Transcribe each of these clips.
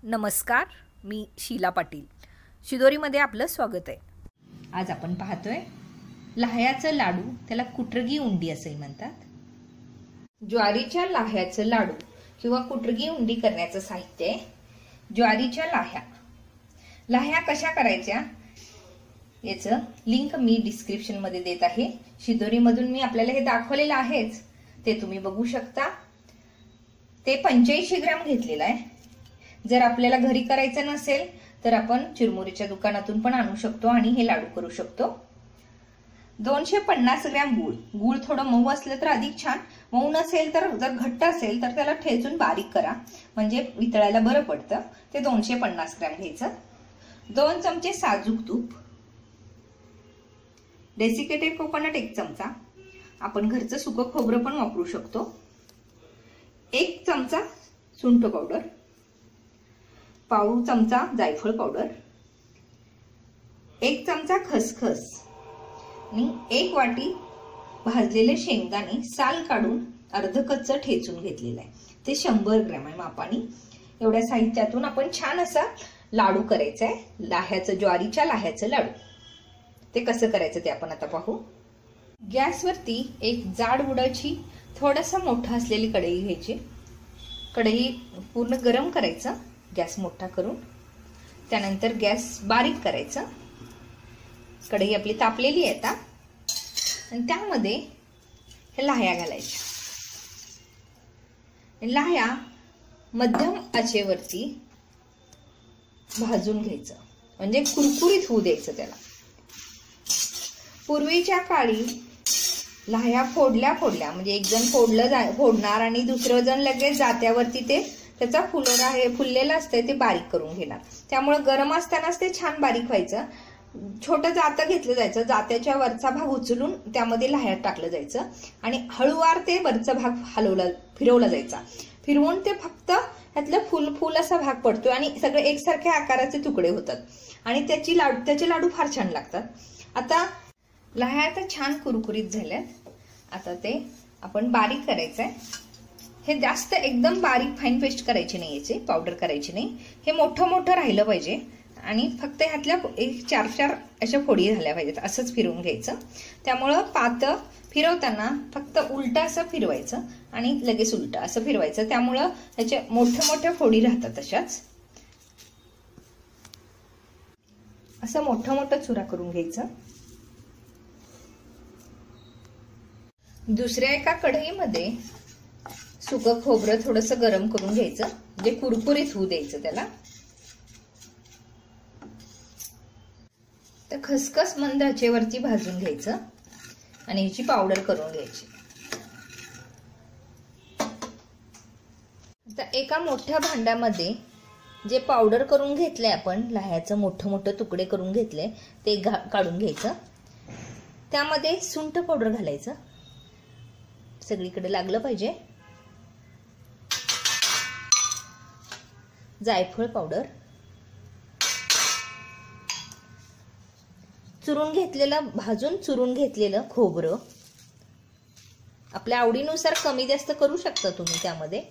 नमस्कार, मी शीला पाटील. शिदोरीमध्ये आपलं स्वागत आहे. आज आपण पाहतोय लाह्याचं लाडू, त्याला कुटरगी उंडी असे म्हणतात. ज्वारीच्या लाह्याचं लाडू किंवा कुटरगी उंडी करण्याचं साहित्य आहे. ज्वारीच्या लाह्या. लाह्या कशा करायच्या याचं लिंक मी डिस्क्रिप्शन मध्ये देत आहे. शिदोरीमधून मी आपल्याला हे दाखवलेलं आहेच, ते तुम्ही बघू शकता. ते 85 ग्रॅम घेतलेलं आहे. जर आपल्याला घरी करायचं नसेल तर आपण चिरमुरीच्या दुकानातून पण आणू शकतो आणि हे लाडू करू शकतो. 250 ग्रॅम गूळ. गूळ थोडं मऊ असलं तर अधिक छान. मऊ नसेल तर, जर घट्ट असेल तर त्याला ठेचून बारीक करा, म्हणजे वितळायला बरं पडतं. ते 250 ग्रॅम घ्यायचं. 2 चमचे साजूक तूप. डेसिकेटेड कोकोनट 1 चमचा. आपण घरचं सुकं खोबरं पण वापरू शकतो. 1 चमचा सुंठ पावडर. पाव चमचा जायफळ पावडर. 1 चमचा खसखस आणि 1 वाटी भाजलेले शेंगदाणे साल काढून अर्ध कच्च ठेचून घेतलेलं आहे. ते 100 ग्रॅम आहे मापाने. एवढ्या साहित्यातून आपण छान असा लाडू करायचा आहे, लाह्याचं, ज्वारीच्या लाह्याचं लाडू. ते कसं करायचं ते आपण आता पाहू. गॅसवरती एक जाड बुडाची थोडासा मोठा असलेली कढई घ्यायची. कढई पूर्ण गरम करायचं, गॅस मोठा करून. त्यानंतर गॅस बारीक करायचा. कढई आपली तापलेली आहे आता, आणि त्यामध्ये हे लाह्या घालायच्या. लाह्या मध्यम आचेवरती भाजून घ्यायचं, म्हणजे कुरकुरीत होऊ द्यायचं त्याला. पूर्वीच्या काळी लाह्या फोडल्या म्हणजे एक जण फोडणार आणि दुसरं जण लगेच जात्यावरती ते त्याचा फुललेला असतंय ते बारीक करून घेणार. त्यामुळे गरम असतानाच ते छान बारीक व्हायचं. छोटं जातं घेतलं जायचं. जात्याच्या वरचा भाग उचलून त्यामध्ये लाह्यात टाकलं जायचं आणि हळूवार ते वरचा भाग फिरवला जायचा. फिरवून ते फक्त त्यातलं फुल असा भाग पडतोय आणि सगळे एकसारख्या आकाराचे तुकडे होतात आणि त्याचे लाडू फार छान लागतात. आता लाह्या आता छान कुरकुरीत झाल्यात. आता ते आपण बारीक करायचंय. हे जास्त एकदम बारीक फाईन पेस्ट करायची नाही, याची पावडर करायची नाही. हे मोठं मोठं राहिलं पाहिजे आणि फक्त ह्यातल्या 4 अशा फोडी झाल्या पाहिजेत. असंच फिरवून घ्यायचं. त्यामुळं पातं फिरवताना फक्त उलटं असं फिरवायचं आणि लगेच उलटं असं फिरवायचं. त्यामुळं ह्याच्या मोठ्या फोडी राहतात. तशाच असं मोठं चुरा करून घ्यायचं. दुसऱ्या एका कढईमध्ये सुकं खोबरं थोडंसं गरम करून घ्यायचं, म्हणजे कुरकुरीत होऊ द्यायचं त्याला. तर खसखस मंद आचेवरती भाजून घ्यायचं आणि ह्याची पावडर करून घ्यायची. आता एका मोठ्या भांड्यामध्ये जे पावडर करून घेतलंय आपण, लाह्याचं मोठं तुकडे करून घेतले ते काढून घ्यायचं. त्यामध्ये सुंठ पावडर घालायचं, सगळीकडे लागलं पाहिजे. जायफळ पावडर, भाजून चुरून घेतलेलं खोबरं, आपल्या आवडीनुसार कमी जास्त करू शकता तुम्ही. त्यामध्ये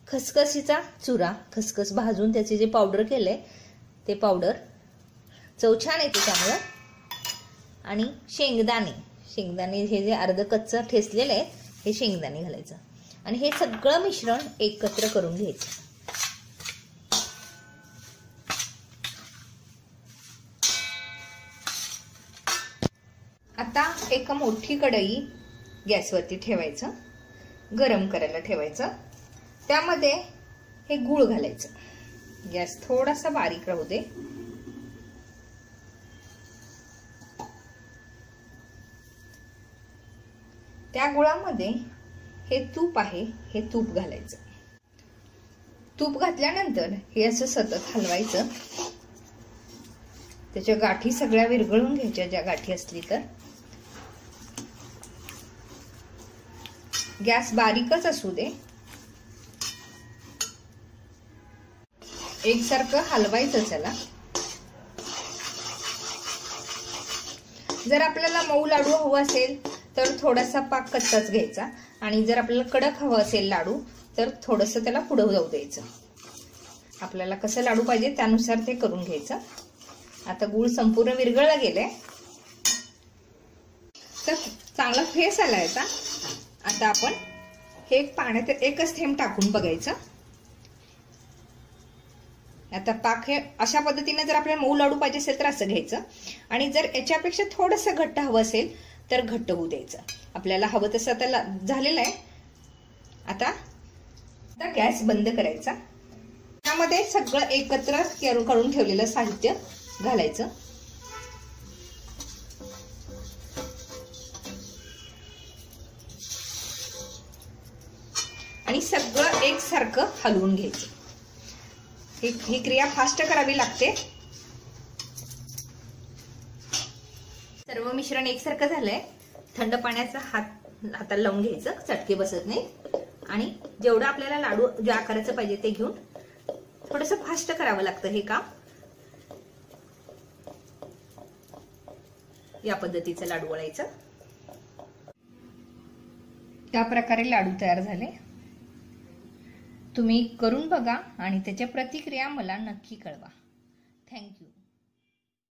खसखसीचा चुरा, खसखस भाजून त्याचे जे पावडर केलंय ते पावडर, चव छान येते त्यामुळं. आणि शेंगदाणे हे जे अर्ध कच्चं ठेचलेलं आहे हे शेंगदाणे घालायचं आणि हे सगळं मिश्रण एकत्र करून घ्यायचं. आता एक मोठी कढई गॅसवरती ठेवायचं, गरम करायला ठेवायचं. त्यामध्ये हे गूळ घालायचं. गॅस थोडासा बारीक राहू दे. त्या गुळामध्ये हे तूप आहे, हे तूप घालायचं. तूप घातल्यानंतर हे असं सतत हलवायचं. त्याच्या गाठी सगळ्या विरघळून घ्यायच्या, ज्या गाठी असली तर. गॅस बारीकच असू दे. एकसारखं हलवायचं त्याला. जर आपल्याला मऊ लाडू हवा असेल तर थोडासा पाक कच्चाच घ्यायचा आणि जर आपल्याला कडक हवा असेल लाडू तर थोडंसं त्याला पुढं जाऊ द्यायचं. आपल्याला कसं लाडू पाहिजे त्यानुसार ते करून घ्यायचं. आता गूळ संपूर्ण विरघळला गेलाय, तर चांगला फेस आलाय. आता आपण हे पाण्यात एकच थेंब टाकून बघायचं. आता पाक हे अशा पद्धतीने जर आपल्याला मऊ लाडू पाहिजे असेल तर असं घ्यायचं, आणि जर याच्यापेक्षा थोडंसं घट्ट हवं असेल तर घट्ट होऊ द्यायचं. आपल्याला हवं तसं आता झालेलं आहे. आता गॅस बंद करायचा. त्यामध्ये सगळं एकत्र करून ठेवलेलं साहित्य घालायचं. आणि सगळं एकसारखं हलवून घ्यायचं. ही क्रिया फास्ट करावी लागते. सर्व मिश्रण एकसारखं झालंय. थंड पाण्याचा हाताला लावून घ्यायचं, चटके बसत नाही. आणि जेवढं आपल्याला लाडू ज्या आकाराचं पाहिजे ते घेऊन थोडंसं फास्ट करावं लागतं हे काम. या पद्धतीचं लाडू वळायचं. त्या प्रकारे लाडू तयार झाले. तुम्ही करून बघा आणि त्याच्या प्रतिक्रिया मला नक्की कळवा. थँक्यू.